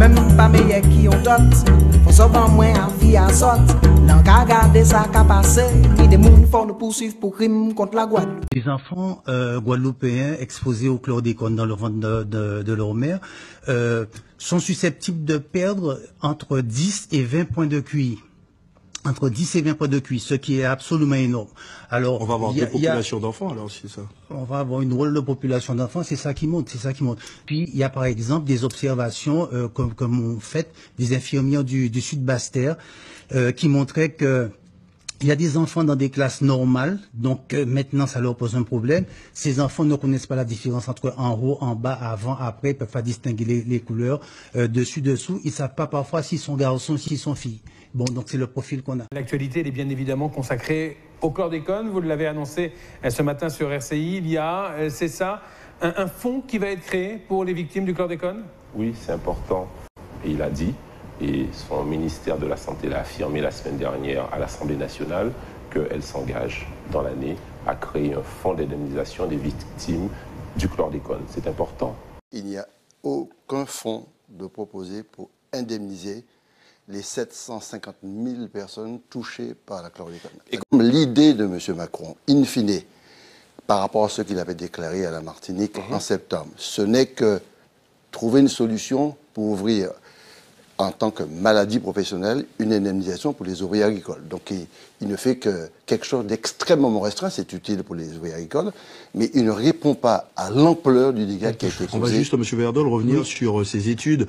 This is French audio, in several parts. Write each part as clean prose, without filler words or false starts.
même pas meilleur qui ont d'autres. Faut savoir moins à vie à sorte. L'on qu'à garder ça qu'à passer. Ni des mouns font nous poursuivre pour crime contre la Guadeloupe. Les enfants guadeloupéens exposés au chlordécone dans le ventre de leur mère sont susceptibles de perdre entre 10 et 20 points de QI. Entre 10 et 20 points de QI, ce qui est absolument énorme. Alors, on va avoir des populations d'enfants, alors, c'est ça. On va avoir une drôle de population d'enfants, c'est ça qui monte, c'est ça qui monte. Puis, il y a par exemple des observations, comme on fait, des infirmières du Sud Basse-Terre, qui montraient que il y a des enfants dans des classes normales, donc maintenant ça leur pose un problème. Ces enfants ne connaissent pas la différence entre en haut, en bas, avant, après, ils peuvent pas distinguer les couleurs, dessus, dessous. Ils savent pas parfois s'ils sont garçons, s'ils sont filles. Bon, donc c'est le profil qu'on a. L'actualité, elle est bien évidemment consacrée au chlordécone. Vous l'avez annoncé ce matin sur RCI. Il y a, c'est ça, un fonds qui va être créé pour les victimes du chlordécone? Oui, c'est important. Et il a dit, et son ministère de la Santé l'a affirmé la semaine dernière à l'Assemblée nationale, qu'elle s'engage dans l'année à créer un fonds d'indemnisation des victimes du chlordécone. C'est important. Il n'y a aucun fonds de proposé pour indemniser les 750 000 personnes touchées par la chlordécone. Et comme l'idée de M. Macron, in fine, par rapport à ce qu'il avait déclaré à la Martinique en septembre, ce n'est que trouver une solution pour ouvrir, en tant que maladie professionnelle, une indemnisation pour les ouvriers agricoles. Donc il ne fait que quelque chose d'extrêmement restreint, c'est utile pour les ouvriers agricoles, mais il ne répond pas à l'ampleur du dégât qui a été causé. On va juste, M. Verdol, revenir sur ces études,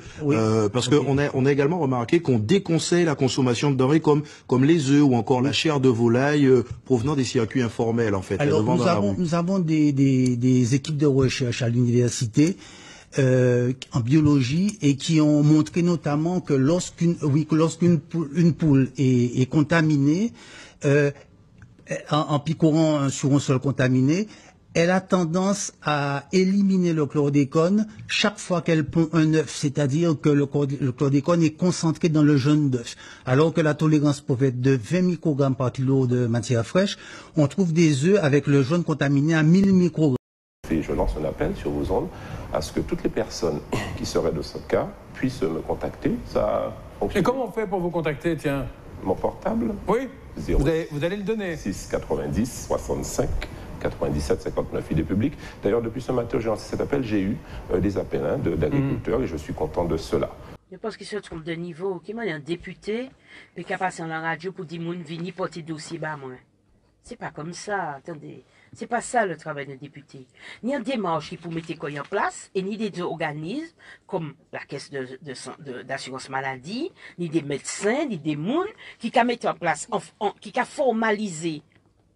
parce qu'on a également remarqué qu'on déconseille la consommation de denrées comme les œufs ou encore la chair de volaille provenant des circuits informels, en fait. Alors, nous avons des équipes de recherche à l'université en biologie et qui ont montré notamment que lorsqu'une poule est contaminée en picorant sur un sol contaminé, elle a tendance à éliminer le chlordécone chaque fois qu'elle pond un œuf, c'est-à-dire que le chlordécone est concentré dans le jaune d'œuf. Alors que la tolérance peut être de 20 microgrammes par kilo de matière fraîche, on trouve des œufs avec le jaune contaminé à 1000 microgrammes. Et je lance un appel sur vos ondes à ce que toutes les personnes qui seraient de ce cas puissent me contacter. Ça fonctionne. Et comment on fait pour vous contacter, tiens? Mon portable? Oui. 0. Vous allez le donner. 6 90 65 97 59. Il est public. D'ailleurs, depuis ce matin, j'ai lancé cet appel. J'ai eu des appels d'agriculteurs et je suis content de cela. Je pense qu'il se trompe de niveau. Qui m'a un député qui a passé dans la radio pour dire moun vini porter dossier bas moi. C'est pas comme ça, attendez. C'est pas ça le travail d'un député. Ni un démarche qui pour mettre quoi en place, et ni des organismes comme la caisse d'assurance maladie, ni des médecins, ni des mouns qui a mettre en place, qui a formalisé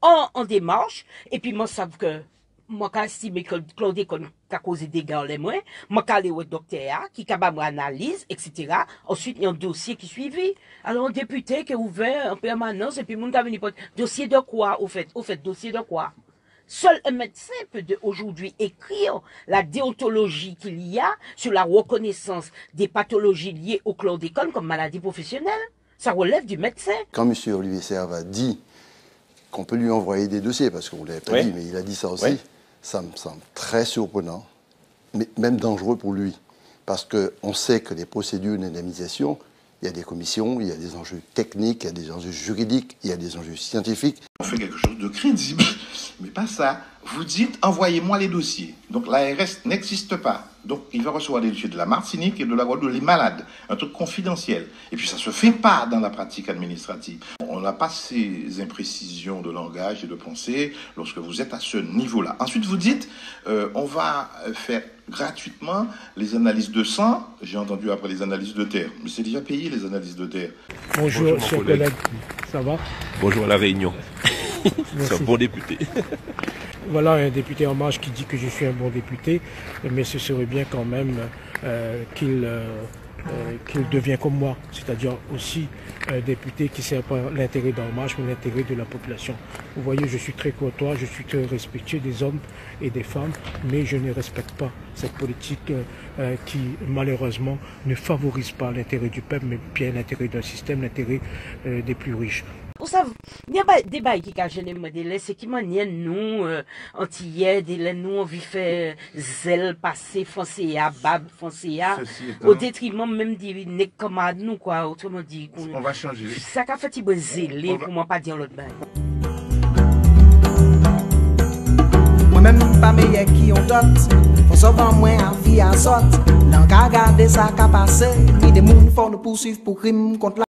en démarche, et puis moi savent que moi quand estime que chlordécone a causé des dégâts les moins, moi quand aller au docteur qui a fait une analyse, etc. Ensuite il y a un dossier qui suivi. Alors un député qui est ouvert en permanence et puis moun ka venu dossier de quoi au fait dossier de quoi? Seul un médecin peut aujourd'hui écrire la déontologie qu'il y a sur la reconnaissance des pathologies liées au chlordécone comme maladie professionnelle. Ça relève du médecin. Quand M. Olivier Serve a dit qu'on peut lui envoyer des dossiers, parce qu'on ne l'avait pas dit, mais il a dit ça aussi, ça me semble très surprenant, mais même dangereux pour lui. Parce qu'on sait que les procédures d'indemnisation, il y a des commissions, il y a des enjeux techniques, il y a des enjeux juridiques, il y a des enjeux scientifiques. On fait quelque chose de crédible, mais pas ça. Vous dites, envoyez-moi les dossiers. Donc l'ARS n'existe pas. Donc il va recevoir des dossiers de la Martinique et de la Guadeloupe, les malades. Un truc confidentiel. Et puis ça ne se fait pas dans la pratique administrative. On n'a pas ces imprécisions de langage et de pensée lorsque vous êtes à ce niveau-là. Ensuite, vous dites, on va faire gratuitement les analyses de sang. J'ai entendu après les analyses de terre. Mais c'est déjà payé, les analyses de terre. Bonjour chers collègues. Ça va? Bonjour à la Réunion. C'est un bon député. Voilà un député En Marche qui dit que je suis un bon député, mais ce serait bien quand même qu'il devient comme moi, c'est-à-dire aussi un député qui ne sert pas l'intérêt d'En Marche, mais l'intérêt de la population. Vous voyez, je suis très courtois, je suis très respectueux des hommes et des femmes, mais je ne respecte pas cette politique qui, malheureusement, ne favorise pas l'intérêt du peuple, mais bien l'intérêt d'un système, l'intérêt des plus riches. Vous savez, il y a des bails qui a gêné moi c'est qui manière nous antillais nous on vit faire zèle passer foncer à bab foncer à au détriment même des nèg comme nous quoi autrement dit on va changer. Ça qu'a fait il zélé pour moi pas dire l'autre bail. Moi-même pas meilleur qui on dot. Faut savoir moins en vie à sorte. L'en garder ça qu'a passé. Ni des moun font nous poursuivre pour crime contre la